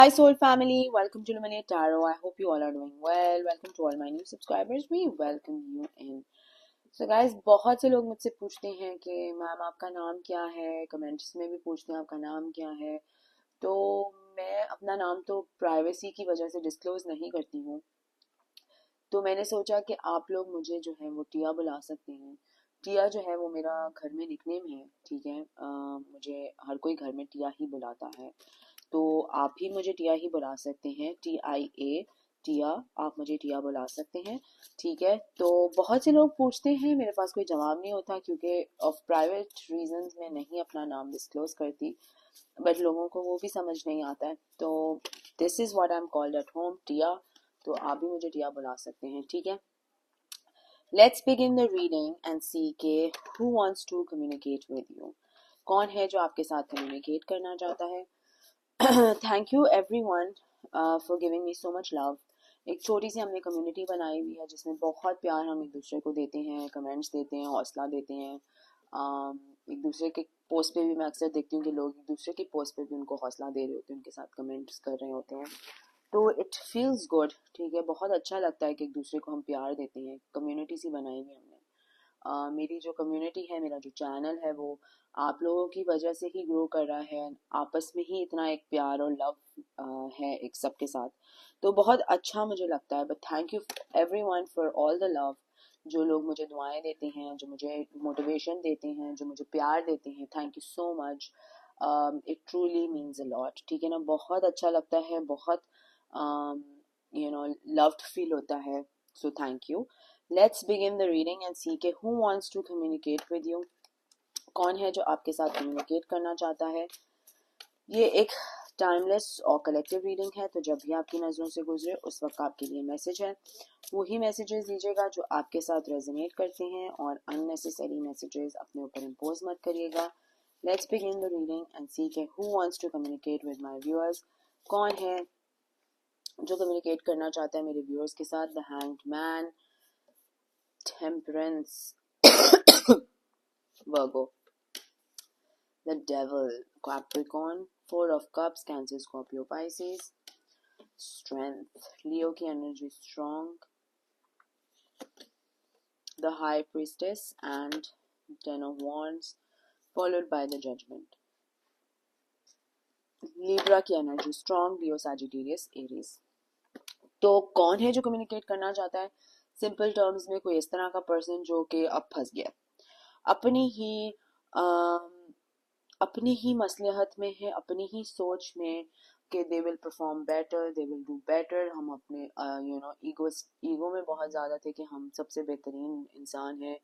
Hi Soul family, welcome to Luminate Tarot. I hope you all are doing well. Welcome to all my new subscribers. We welcome you in. So guys, बहुत से लोग मुझसे पूछते हैं कि ma'am आपका नाम क्या है, कमेंट्स में भी पूछते हैं आपका नाम क्या है। तो मैं अपना नाम तो प्राइवेसी की वजह से डिस्क्लोज नहीं करती हूँ, तो मैंने सोचा कि आप लोग मुझे जो है वो टिया बुला सकते हैं। टिया जो है वो मेरा घर में निकनेम है, ठीक है। मुझे हर कोई घर में टिया ही बुलाता है, तो आप भी मुझे टिया ही बुला सकते हैं। TIA टिया, आप मुझे टिया बुला सकते हैं, ठीक है। तो बहुत से लोग पूछते हैं, मेरे पास कोई जवाब नहीं होता क्योंकि ऑफ प्राइवेट रीजंस मैं नहीं अपना नाम डिस्क्लोज करती, बट लोगों को वो भी समझ नहीं आता है। तो this is what I am called at home, Tia. तो आप भी मुझे टिया बुला सकते हैं, ठीक है। Let's begin the reading and see के who wants to communicate with you. कौन है जो आपके साथ कम्युनिकेट करना चाहता है। Thank you everyone for giving me so much love. एक छोटी सी हमने कम्युनिटी बनाई हुई है जिसमें बहुत प्यार हम एक दूसरे को देते हैं, कमेंट्स देते हैं, हौसला देते हैं। एक दूसरे के पोस्ट पे भी मैं अक्सर देखती हूँ कि लोग एक दूसरे की पोस्ट पे भी उनको हौसला दे रहे होते हैं, उनके साथ कमेंट्स कर रहे होते हैं। तो इट फील्स गुड, ठीक है। बहुत अच्छा लगता है कि एक दूसरे को हम प्यार देते हैं। कम्युनिटी सी बनाई हुई हमने। मेरी जो कम्युनिटी है, मेरा जो चैनल है, वो आप लोगों की वजह से ही ग्रो कर रहा है। आपस में ही इतना एक प्यार और लव है एक सबके साथ, तो बहुत अच्छा मुझे लगता है। But thank you everyone for all the love. जो लोग मुझे दुआएं देते हैं, जो मुझे मोटिवेशन देते हैं, जो मुझे प्यार देते हैं, thank you so much. It truly means a lot, ठीक है ना। बहुत अच्छा लगता है, बहुत लव्ड फील होता है। So thank you. Let's begin the reading and see के who wants to communicate with you. कौन है जो आपके साथ कम्युनिकेट करना चाहता है। ये एक टाइमलेस और कलेक्टिव रीडिंग है, तो जब भी आपकी नज़रों से गुजरे उस वक्त आपके लिए मैसेज है। वही मैसेजेस दीजिएगा जो आपके साथ रेजोनेट करते हैं, और अननेसेसरी मैसेजेस अपने ऊपर इम्पोज मत करिएगा। Let's begin the reading and see के who wants to communicate with my viewers. कौन है जो कम्युनिकेट करना चाहता है मेरे व्यूअर्स के साथ। The hanged man, temperance, Virgo, the Devil, Capricorn, Four of Cups, Cancer, Scorpio, Pisces, Strength, Leo की energy strong, the High Priestess and Ten of Wands, followed by the Judgment. Libra की energy strong, Leo, Sagittarius, Aries. तो कौन है जो communicate करना चाहता है। Simple terms में कोई इस तरह का पर्सन जो कि अब फंस गया, अपनी ही अपनी ही मसलहत में है, अपनी ही सोच में कि they will perform better, they will do better. हम अपने ईगो में बहुत ज़्यादा थे कि हम सबसे बेहतरीन इंसान हैं,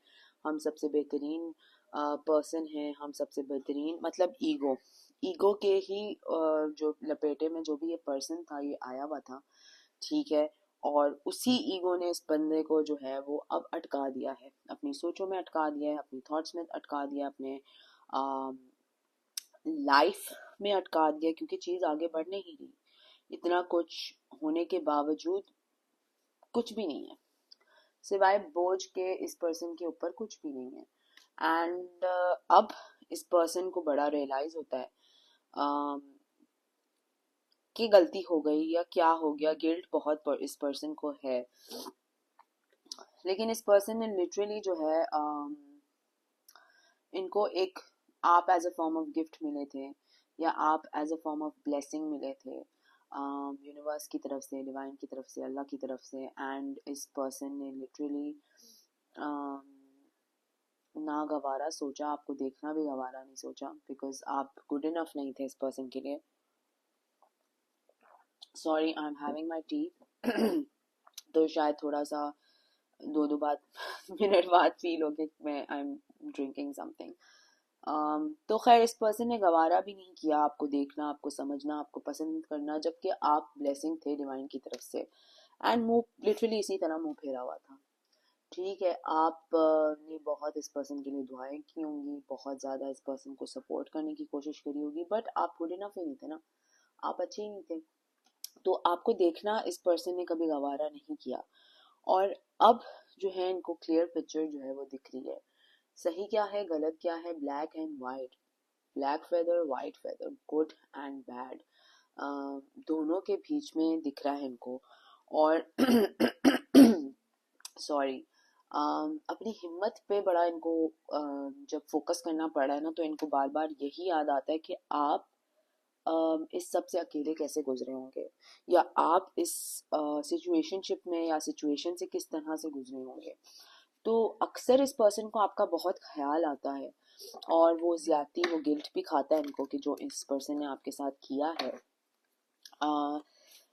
हम सबसे बेहतरीन पर्सन हैं, हम सबसे बेहतरीन, मतलब ईगो के ही जो लपेटे में जो भी ये पर्सन था, ये आया हुआ था, ठीक है। और उसी ईगो ने इस बंदे को जो है वो अब अटका दिया है, अपनी सोचों में अटका दिया है, अपनी थॉट्स में अटका दिया, अपने लाइफ में अटका दिया, क्योंकि चीज़ आगे बढ़ नहीं रही। इतना कुछ होने के बावजूद कुछ भी नहीं है, सिवाय बोझ के इस पर्सन के ऊपर कुछ भी नहीं है। एंड अब इस पर्सन को बड़ा रियलाइज होता है कि गलती हो गई या क्या हो गया। गिल्ट बहुत इस पर्सन को है, लेकिन इस पर्सन ने लिटरली जो है इनको एक, आप as a form of gift मिले थे, या आप as a form of blessing मिले थे यूनिवर्स की तरफ से, डिवाइन की तरफ से, अल्लाह की तरफ से। एंड इस पर्सन ने लिटरली ना गवारा सोचा, आपको देखना भी गवारा नहीं सोचा, बिकॉज आप गुड इनफ नहीं थे इस पर्सन के लिए। Sorry, I am having my T, तो शायद थोड़ा सा दो बाद मिनट बाद फील हो कि मैं आई एम ड्रिंकिंग समथिंग। तो खैर, इस पर्सन ने गवारा भी नहीं किया आपको देखना, आपको समझना, आपको पसंद करना, जबकि आप ब्लेसिंग थे डिवाइन की तरफ से। एंड मुंह लिटरली इसी तरह मुंह फेरा हुआ था, ठीक है। आप ने बहुत इस पर्सन के लिए दुआएं की होंगी, बहुत ज़्यादा इस पर्सन को सपोर्ट करने की कोशिश करी होगी, बट आप गुड इनफ ही नहीं थे ना, आप अच्छे ही नहीं थे। तो आपको देखना इस पर्सन ने कभी गवारा नहीं किया। और अब जो है इनको क्लियर पिक्चर जो है वो दिख रही है, सही क्या है, गलत क्या है, black and white, black feather, white feather, good and bad. दोनों के बीच में दिख रहा है इनको। और सॉरी, अपनी हिम्मत पे बड़ा इनको जब फोकस करना पड़ा है ना, तो इनको बार बार यही याद आता है कि आप इस सब से अकेले कैसे गुजरे होंगे, या आप इस सिचुएशनशिप में या सिचुएशन से किस तरह से गुजरे होंगे। तो अक्सर इस पर्सन को आपका बहुत ख्याल आता है, और वो ज्यादती, वो गिल्ट भी खाता है इनको कि जो इस पर्सन ने आपके साथ किया है,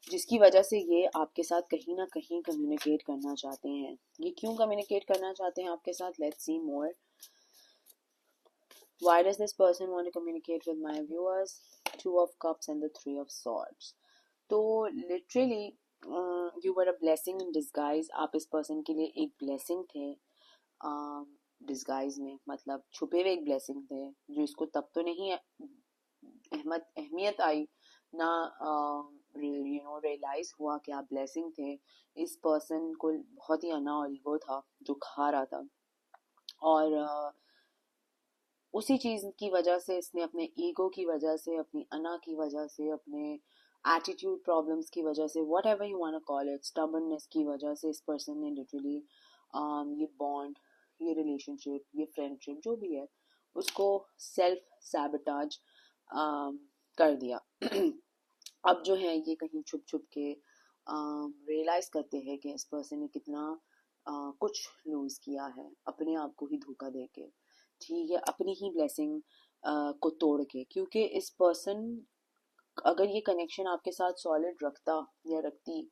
जिसकी वजह से ये आपके साथ कहीं ना कहीं कम्युनिकेट करना चाहते हैं। ये क्यों कम्युनिकेट करना चाहते हैं आपके साथ? Let's see more. Why does this person want to communicate with my viewers? Two of Cups and the Three of Swords. तो literally you were a blessing in disguise. आप इस person के लिए एक blessing थे डिस्गाइज में, मतलब छुपे हुए एक ब्लेसिंग थे, जो इसको तब तो नहीं अहमियत आई ना, रियलाइज हुआ कि आप ब्लेसिंग थे। इस पर्सन को बहुत ही अना और ईगो था जो खा रहा था, और उसी चीज की वजह से इसने, अपने ईगो की वजह से, अपनी अना की वजह से, अपने एटीट्यूड प्रॉब्लम्स की वजह से, whatever you want to call it, stubbornness की वजह से, इस पर्सन ने लिटरली ये बॉन्ड, ये रिलेशनशिप, ये फ्रेंडशिप जो भी है, उसको सेल्फ सैबोटाज कर दिया। अब जो है ये कहीं छुप छुप के रियलाइज करते हैं कि इस पर्सन ने कितना कुछ लूज किया है अपने आप को ही धोखा दे के, ठीक है, अपनी ही ब्लेसिंग को तोड़ के। क्योंकि इस पर्सन, अगर ये कनेक्शन आपके साथ सॉलिड रखता या रखती,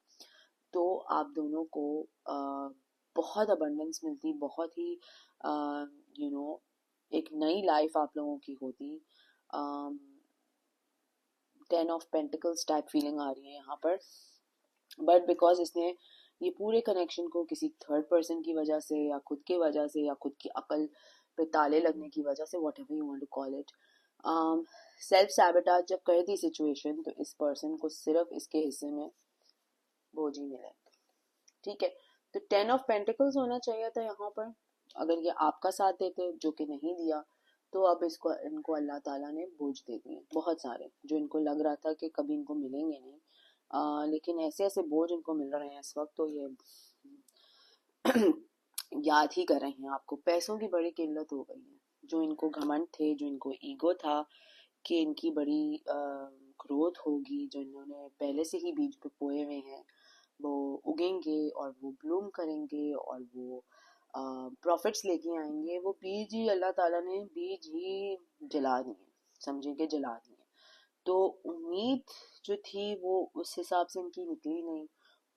तो आप दोनों को बहुत अबंडेंस मिलती, बहुत ही एक नई लाइफ आप लोगों की होती। 10 ऑफ पेंटिकल्स टाइप फीलिंग आ रही है यहाँ पर, बट बिकॉज इसने ये पूरे कनेक्शन को किसी थर्ड पर्सन की वजह से, या खुद की वजह से, या खुद की अकल पे ताले लगने की वजह से, whatever you want to call it, self sabotage जब कर दी सिचुएशन, तो इस पर्सन को सिर्फ इसके हिस्से में बोझ ही मिले, ठीक है। तो 10 ऑफ पेंटिकल्स होना चाहिए था यहाँ पर, अगर ये आपका साथ देते, जो कि नहीं दिया, तो अब इनको अल्लाह ताला ने बोझ दे दिए बहुत सारे, जो इनको लग रहा था कि कभी इनको मिलेंगे नहीं, लेकिन ऐसे ऐसे बोझ इनको मिल रहे हैं इस वक्त, तो ये याद ही कर रहे हैं आपको। पैसों की बड़ी किल्लत हो गई है। जो इनको घमंड थे, जो इनको ईगो था कि इनकी बड़ी ग्रोथ होगी, जो इन्होंने पहले से ही बीज पे बोए हुए हैं, वो उगेंगे और वो ब्लूम करेंगे और वो प्रॉफिट्स लेके आएंगे, वो बीज ही अल्लाह ताला ने बीज ही जला दिए, समझेंगे जला दिए। तो उम्मीद जो थी वो उस हिसाब से इनकी निकली नहीं,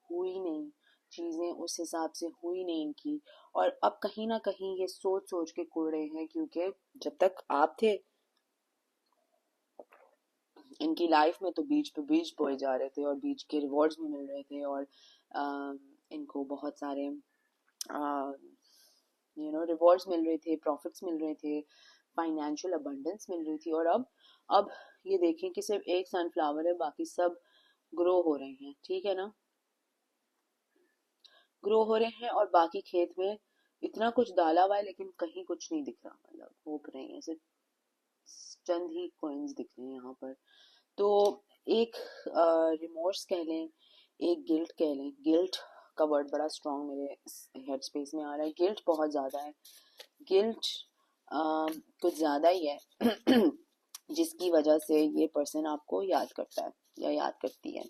हुई नहीं, चीजें उस हिसाब से हुई नहीं इनकी। और अब कहीं ना कहीं ये सोच सोच के कुड़ रहे हैं, क्योंकि जब तक आप थे इनकी लाइफ में, तो बीच पे बीच बोए जा रहे थे, और बीच के रिवॉर्ड्स भी मिल रहे थे, और इनको बहुत सारे रिवॉर्ड्स मिल रहे थे, प्रॉफिट्स मिल रहे थे, फाइनेंशियल अबंडेंस मिल रही थी। और अब ये देखें कि सिर्फ एक सनफ्लावर है, बाकी सब ग्रो हो रहे हैं, ठीक है ना, ग्रो हो रहे हैं, और बाकी खेत में इतना कुछ डाला हुआ है लेकिन कहीं कुछ नहीं दिख रहा, मतलब होप रहे हैं, सिर्फ चंद ही कॉइन्स दिख रहे हैं यहाँ पर। तो एक रिमोर्स कह लें, एक गिल्ट कह लें। गिल्ट का वर्ड बड़ा स्ट्रॉन्ग मेरे हेड स्पेस में आ रहा है। गिल्ट बहुत ज़्यादा है, गिल्ट कुछ ज़्यादा ही है जिसकी वजह से ये पर्सन आपको याद करता है या याद करती है,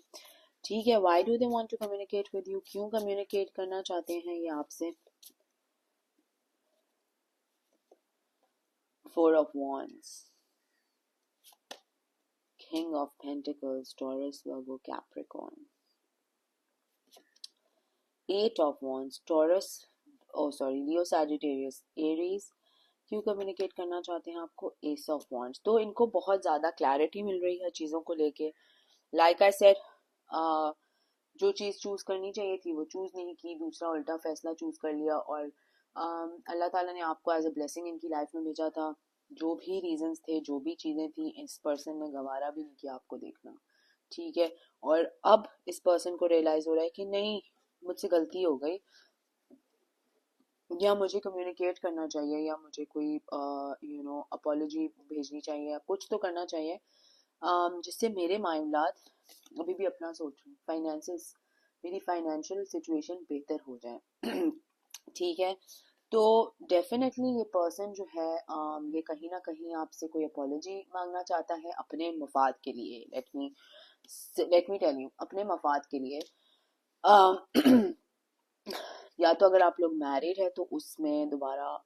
ठीक है। Why do they want to communicate with you? क्यों कम्युनिकेट करना चाहते हैं ये आपसे? 4 of wands, King of Pentacles, Taurus, Virgo, Capricorn. 8 of Wands, Taurus, Leo, Sagittarius, Aries. क्यों कम्युनिकेट करना चाहते हैं आपको? Ace of Wands. तो इनको बहुत ज़्यादा क्लैरिटी मिल रही है चीज़ों को लेके। लाइक आई सेड, जो चीज़ चूज करनी चाहिए थी वो चूज नहीं की, दूसरा उल्टा फैसला चूज कर लिया, और अल्लाह ताला ने आपको एज अ ब्लेसिंग इनकी लाइफ में भेजा था। जो भी रीजंस थे, जो भी चीज़ें थी, इस पर्सन ने गवारा भी नहीं किया आपको देखना, ठीक है। और अब इस पर्सन को रियलाइज हो रहा है कि नहीं, मुझसे गलती हो गई, या मुझे कम्युनिकेट करना चाहिए, या मुझे कोई अपॉलॉजी भेजनी चाहिए, या कुछ तो करना चाहिए जिससे मेरे मामलात अभी भी अपना सोच रही हूँ, फाइनेंसेस, मेरी फाइनेंशियल सिचुएशन बेहतर हो जाए। ठीक है, तो डेफिनेटली ये पर्सन जो है ये कहीं ना कहीं आपसे कोई अपॉलॉजी मांगना चाहता है अपने मफाद के लिए। लेट मी टेल यू, अपने मफाद के लिए। अम, या तो अगर आप लोग मैरिड है तो उसमें दोबारा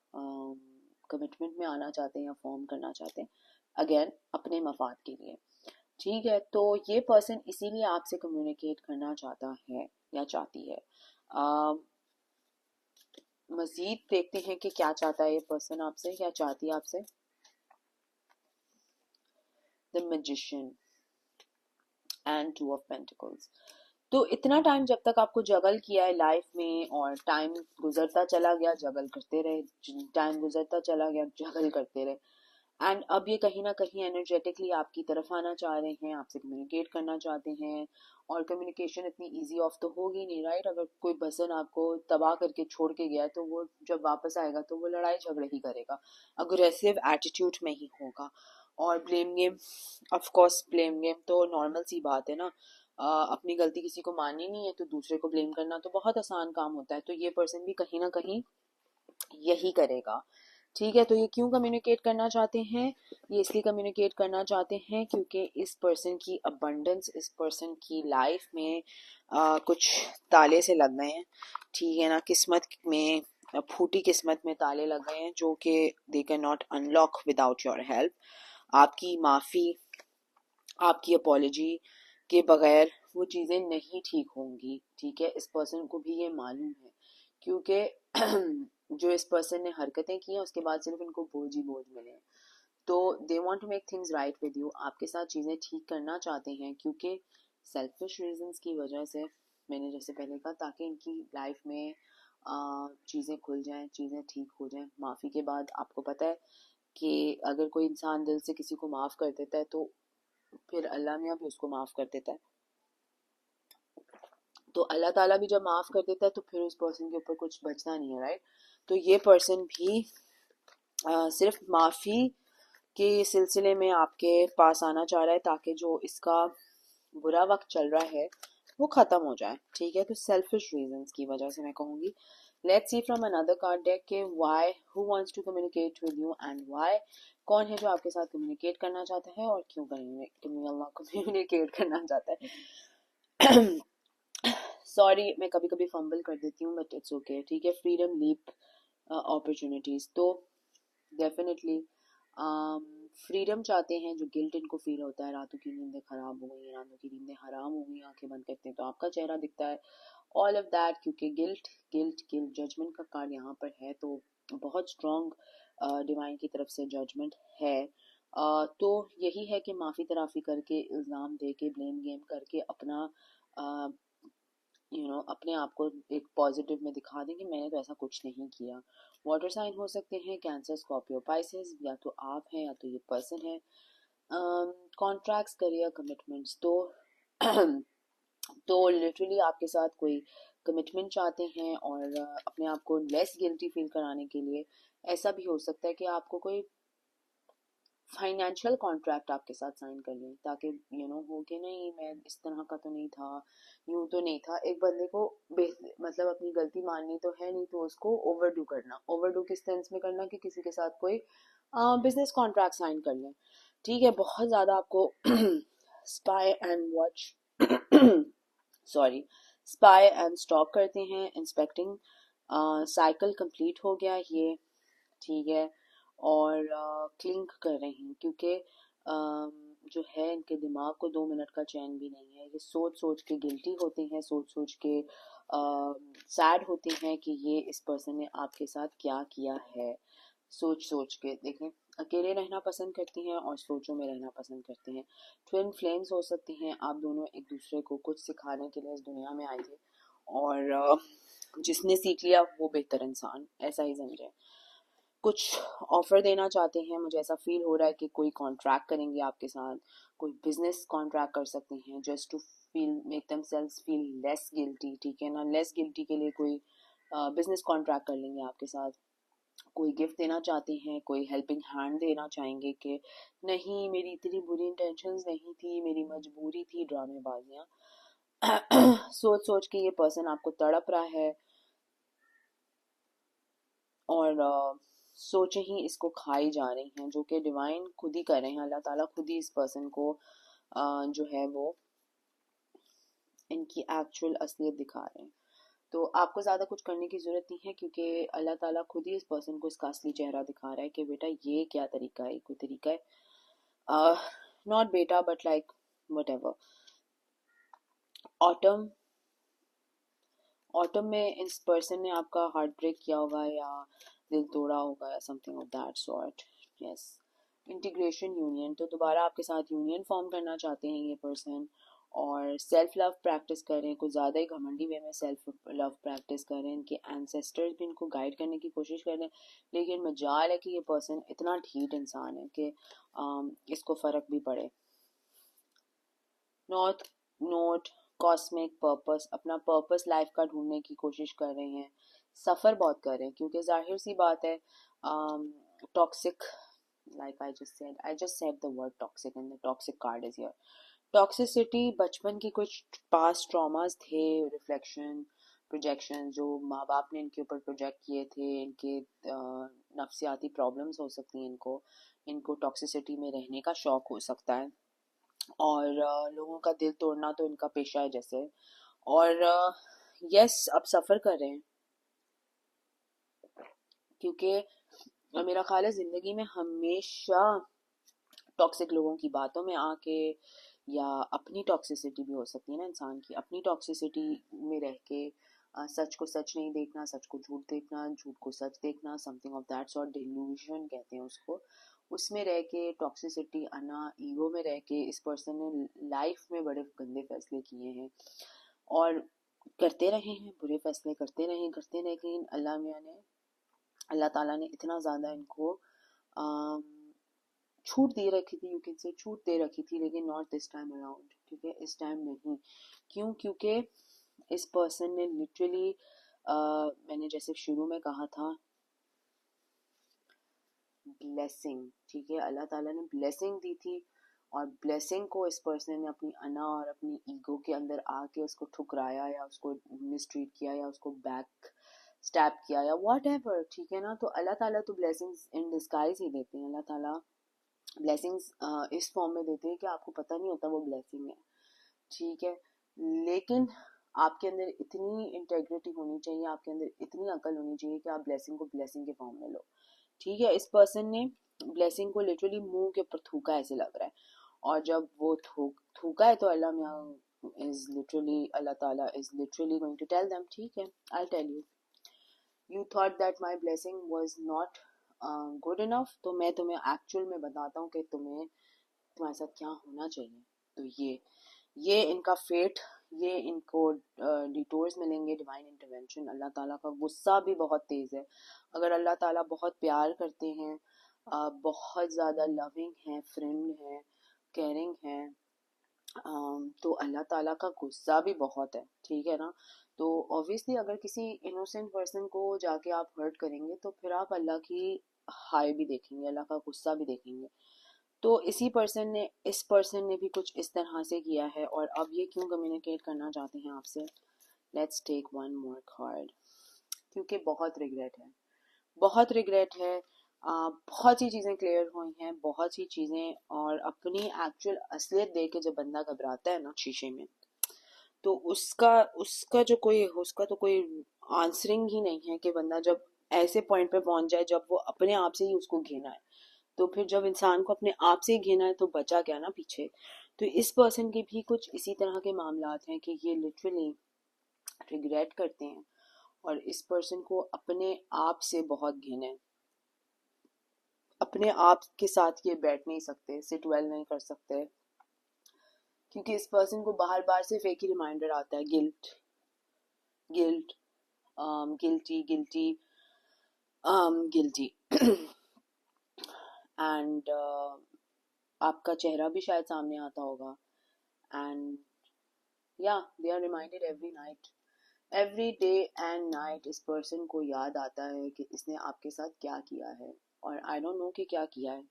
कमिटमेंट में आना चाहते हैं या फॉर्म करना चाहते हैं, अगेन अपने मफाद के लिए। ठीक है, तो ये पर्सन इसीलिए आपसे कम्युनिकेट करना चाहता है या चाहती है। मजीद देखते हैं कि क्या चाहता है ये पर्सन आपसे, क्या चाहती है आपसे। The magician and two of pentacles. तो इतना टाइम जब तक आपको जगल किया है लाइफ में, और टाइम गुजरता चला गया, जगल करते रहे, टाइम गुजरता चला गया, जगल करते रहे, एंड अब ये कहीं ना कहीं एनर्जेटिकली आपकी तरफ आना चाह रहे हैं, आपसे कम्युनिकेट करना चाहते हैं। और कम्युनिकेशन इतनी इजी ऑफ तो होगी नहीं, राइट। अगर कोई पर्सन आपको तबाह करके छोड़ के गया है तो वो जब वापस आएगा तो वो लड़ाई झगड़े ही करेगा, अग्रेसिव एटीट्यूड में ही होगा। और blame game, of course blame game तो नॉर्मल सी बात है ना। अपनी गलती किसी को माननी नहीं है तो दूसरे को ब्लेम करना तो बहुत आसान काम होता है, तो ये पर्सन भी कहीं ना कहीं यही करेगा। ठीक है, तो ये क्यों कम्युनिकेट करना चाहते हैं, ये इसलिए कम्युनिकेट करना चाहते हैं क्योंकि इस पर्सन की अबंडेंस, इस पर्सन की लाइफ में कुछ ताले से लग गए हैं। ठीक है ना, किस्मत में, फूटी किस्मत में ताले लग गए हैं जो कि they can not unlock without your help. आपकी माफ़ी, आपकी अपॉलॉजी के बगैर वो चीज़ें नहीं ठीक होंगी। ठीक है, इस पर्सन को भी ये मालूम है, क्योंकि जो इस पर्सन ने हरकतें की हैं उसके बाद सिर्फ इनको बोझ ही बोझ मिले हैं। तो they want to make things right with you, आपके साथ चीज़ें ठीक करना चाहते हैं, क्योंकि सेल्फिश रीजंस की वजह से, मैंने जैसे पहले कहा, ताकि इनकी लाइफ में चीज़ें खुल जाएं, चीज़ें ठीक हो जाएं। माफ़ी के बाद आपको पता है कि अगर कोई इंसान दिल से किसी को माफ़ कर देता है तो फिर अल्लाह मियाँ भी उसको माफ़ कर देता है। तो अल्लाह ताला भी जब माफ़ कर देता है तो फिर उस पर्सन के ऊपर कुछ बचता नहीं है, राइट। तो ये पर्सन भी सिर्फ माफ़ी के सिलसिले में आपके पास आना चाह रहा है, ताकि जो इसका बुरा वक्त चल रहा है वो ख़त्म हो जाए। ठीक है, तो सेल्फिश रीजंस की वजह से मैं कहूँगी। Let's see from another card deck के why, who wants to communicate with you and why. कौन है जो आपके साथ कम्युनिकेट करना चाहता है और क्यों कम्युनिकेट करना चाहता है। सॉरी, मैं कभी कभी फंबल कर देती हूँ, बट इट्स ओके। ठीक है, फ्रीडम, लीप, अपॉर्चुनिटीज। तो डेफिनेटली फ्रीडम चाहते हैं। जो गिल्ट इनको फील होता है, रातों की नींदें खराब हो गई, रातों की नींदें हराम हो गई, आंखें बंद करते हैं तो आपका चेहरा दिखता है, ऑल ऑफ दैट, क्योंकि गिल्ट गिल्ट गिल्ट जजमेंट का कार्ड यहाँ पर है, तो बहुत स्ट्रॉन्ग डिवाइन की तरफ से जजमेंट है। तो यही है कि माफ़ी तराफी करके, इल्ज़ाम दे के, ब्लेम गेम करके अपना अपने आप को एक पॉजिटिव में दिखा दें कि मैंने तो ऐसा कुछ नहीं किया। वाटर साइन हो सकते हैं कैंसर, स्कॉर्पियो, पाइसेस, या तो आप हैं या तो ये पर्सन है। Contracts, career, commitments. तो लिटरली आपके साथ कोई कमिटमेंट चाहते हैं, और अपने आप को लेस गिल्टी फील कराने के लिए ऐसा भी हो सकता है कि आपको कोई फाइनेंशियल कॉन्ट्रैक्ट आपके साथ साइन कर लें, ताकि हो कि नहीं, मैं इस तरह का तो नहीं था, यूं तो नहीं था। एक बंदे को मतलब अपनी गलती माननी तो है नहीं, तो उसको ओवरडू करना, ओवरडू किस सेंस में करना कि किसी के साथ कोई बिजनेस कॉन्ट्रैक्ट साइन कर लें। ठीक है, बहुत ज़्यादा आपको spy and watch, sorry, spy and stock करते हैं, इंस्पेक्टिंग साइकिल कंप्लीट हो गया ये। ठीक है, और क्लिंक कर रहे हैं, क्योंकि जो है इनके दिमाग को 2 मिनट का चैन भी नहीं है। ये सोच सोच के गिल्टी होते हैं, सोच सोच के सैड होते हैं कि ये इस पर्सन ने आपके साथ क्या किया है। सोच सोच के देखें, अकेले रहना पसंद करती हैं और सोचों में रहना पसंद करते हैं। ट्विन फ्लेम्स हो सकती हैं, आप दोनों एक दूसरे को कुछ सिखाने के लिए इस दुनिया में आए थे, और जिसने सीख लिया वो बेहतर इंसान, ऐसा ही समझे। कुछ ऑफर देना चाहते हैं, मुझे ऐसा फील हो रहा है कि कोई कॉन्ट्रैक्ट करेंगे आपके साथ, कोई बिजनेस कॉन्ट्रैक्ट कर सकते हैं, just to feel, make themselves feel less guilty. ठीक है ना, लेस गिल्टी के लिए कोई बिजनेस कॉन्ट्रैक्ट कर लेंगे आपके साथ। कोई गिफ्ट देना चाहते हैं, कोई हेल्पिंग हैंड देना चाहेंगे कि नहीं मेरी इतनी बुरी इंटेंशंस नहीं थी, मेरी मजबूरी थी, ड्रामेबाजियाँ सोच सोच के ये पर्सन आपको तड़प रहा है और सोचे ही इसको खाई जा रही हैं, जो कि डिवाइन खुद ही कर रहे हैं। अल्लाह ताला खुद ही इस पर्सन को जो है वो इनकी एक्चुअल असलियत दिखा रहे हैं। तो आपको ज़्यादा कुछ करने की ज़रूरत नहीं है, क्योंकि अल्लाह ताला खुद ही इस पर्सन को इसका असली चेहरा दिखा रहा है कि बेटा ये क्या तरीका है, कोई तरीका है, नॉट बेटा but like what ever. Autumn autumn में इस पर्सन ने आपका हार्ट ब्रेक किया होगा या दिल तोड़ा होगा या something of that sort. Yes, integration union, तो दोबारा आपके साथ यूनियन फॉर्म करना चाहते हैं ये पर्सन, और सेल्फ लव प्रैक्टिस करें, कुछ ज़्यादा ही घमंडी वे में सेल्फ लव प्रैक्टिस करें। इनके एंसेस्टर्स भी इनको गाइड करने की कोशिश करें, लेकिन मजाल है कि ये पर्सन इतना ढीठ इंसान है कि इसको फ़र्क भी पड़े। नॉर्थ नोट कॉस्मिक पर्पस, अपना पर्पस लाइफ का ढूंढने की कोशिश कर रहे हैं, सफ़र बहुत कर रहे हैं, क्योंकि जाहिर सी बात है toxic, like I just said the word toxic and the toxic card is here. Toxicity बचपन की कुछ पास्ट ट्रॉमास थे, रिफ्लेक्शन प्रोजेक्शन जो माँ बाप ने इनके ऊपर प्रोजेक्ट किए थे, इनके नफ्सियाती प्रॉब्लम्स हो सकती हैं, इनको टॉक्सिसिटी में रहने का शौक हो सकता है, और लोगों का दिल तोड़ना तो इनका पेशा है जैसे। और यस, अब सफ़र कर रहे हैं, क्योंकि मेरा ख्याल है ज़िंदगी में हमेशा टॉक्सिक लोगों की बातों में आके, या अपनी टॉक्सिसिटी भी हो सकती है ना इंसान की, अपनी टॉक्सिसिटी में रह के सच को सच नहीं देखना, सच को झूठ देखना, झूठ को सच देखना, something of that sort, delusion कहते हैं उसको, उसमें रह के टॉक्सिसिटी आना, ईगो में रह के इस पर्सन ने लाइफ में बड़े गंदे फैसले किए हैं और करते रहे हैं, बुरे फैसले करते रहे, लेकिन अल्लाह ताला ने इतना ज़्यादा इनको छूट दे रखी थी, यू कैन से छूट दे रखी थी, लेकिन नॉट दिस टाइम अराउंड, क्योंकि इस टाइम नहीं। क्यों? क्योंकि इस पर्सन ने लिटरली मैंने जैसे शुरू में कहा था, ब्लेसिंग, ठीक है, अल्लाह ताला ने ब्लेसिंग दी थी, और ब्लेसिंग को इस पर्सन ने अपनी अना और अपनी ईगो के अंदर आके उसको ठुकराया, या उसको मिसट्रीट किया, या उसको बैक स्टैप किया, या वॉट एवर, ठीक है ना। तो अल्लाह ताला तो ब्लेसिंग्स इन डिस्गाइज ही देते हैं, अल्लाह ताला ब्लेसिंग्स इस फॉर्म में देते हैं कि आपको पता नहीं होता वो ब्लेसिंग है, ठीक है। लेकिन आपके अंदर इतनी इंटेग्रिटी होनी चाहिए, आपके अंदर इतनी अकल होनी चाहिए कि आप ब्लेसिंग को ब्लेसिंग के फॉर्म में लो, ठीक है। इस पर्सन ने ब्लेसिंग को लिटरली मुंह के ऊपर थूका ऐसे लग रहा है, और जब वो थूका है तो Allah Taala is literally going to tell them, ठीक है, I tell you thought that my blessing was not good enough, तो मैं तुम्हें एक्चुअल में बताता हूँ कि तुम्हारे साथ क्या होना चाहिए। तो ये इनका फेट, ये इनको डिटोर्स मिलेंगे, डिवाइन इंटरवेंशन। अल्लाह ताला का गुस्सा भी बहुत तेज़ है। अगर अल्लाह ताला बहुत प्यार करते हैं, बहुत ज़्यादा लविंग हैं, फ्रेंड हैं, केयरिंग हैं, तो अल्लाह ताला का गुस्सा भी बहुत है, ठीक है ना। तो ऑब्वियसली अगर किसी इनोसेंट पर्सन को जाके आप हर्ट करेंगे तो फिर आप अल्लाह की हाय भी देखेंगे, अल्लाह का गुस्सा भी देखेंगे। तो इस पर्सन ने भी कुछ इस तरह से किया है, और अब ये क्यों कम्युनिकेट करना चाहते हैं आपसे। Let's take one more card, क्योंकि बहुत रिग्रेट है, बहुत रिग्रेट है। बहुत सी चीज़ें क्लियर हुई हैं, बहुत सी चीज़ें, और अपनी एक्चुअल असलियत देख के जब बंदा घबराता है ना शीशे में, तो उसका तो कोई आंसरिंग ही नहीं है कि बंदा जब ऐसे पॉइंट पे पहुंच जाए जब वो अपने आप से ही उसको घेना है, तो फिर जब इंसान को अपने आप से ही घेना है तो बचा क्या ना पीछे। तो इस पर्सन के भी कुछ इसी तरह के मामलात हैं कि ये लिटरली रिग्रेट करते हैं, और इस पर्सन को अपने आप से बहुत घिन है, अपने आप के साथ ये बैठ नहीं सकते, सिट वेल नहीं कर सकते, क्योंकि इस पर्सन को बार बार सिर्फ एक ही रिमाइंडर आता है, guilt guilt, guilty guilty, guilty and आपका चेहरा भी शायद सामने आता होगा, एंड या they are reminded every night every day and night इस पर्सन को याद आता है कि इसने आपके साथ क्या किया है, और आई डोंट नो कि क्या किया है।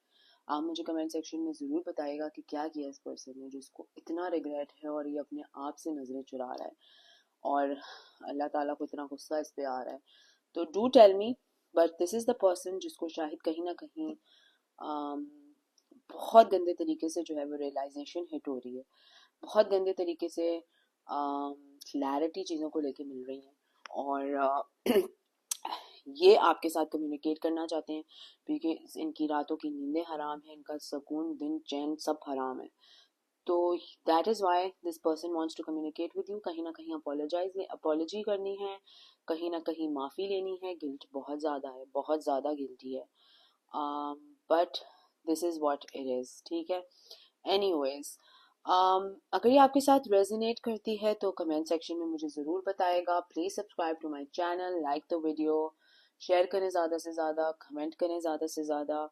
आप मुझे कमेंट सेक्शन में ज़रूर बताइएगा कि क्या किया इस पर्सन ने जिसको इतना रिग्रेट है और ये अपने आप से नज़रें चुरा रहा है और अल्लाह ताला को इतना गुस्सा इस पे आ रहा है। तो do tell me. But this is the person जिसको शायद कहीं ना कहीं बहुत गंदे तरीके से जो है वो रियलाइजेशन हिट हो रही है, बहुत गंदे तरीके से क्लैरिटी चीज़ों को लेके मिल रही है, और ये आपके साथ कम्युनिकेट करना चाहते हैं क्योंकि इनकी रातों की नींदें हराम है, इनका सुकून दिन चैन सब हराम है। तो that is why this person wants to communicate with you. कहीं ना कहीं अपॉलॉजी करनी है, कहीं ना कहीं माफ़ी लेनी है। गिल्ट बहुत ज़्यादा है, बहुत ज़्यादा गिल्टी है, but this is what it is, ठीक है। एनीवेज, अगर ये आपके साथ रेजोनेट करती है तो कमेंट सेक्शन में मुझे ज़रूर बताएगा। Please subscribe to my channel, like the video, share करें ज़्यादा से ज़्यादा, कमेंट करें ज़्यादा से ज़्यादा।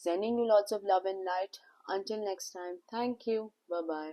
Sending you lots of love and light. Until next time, thank you. Bye bye.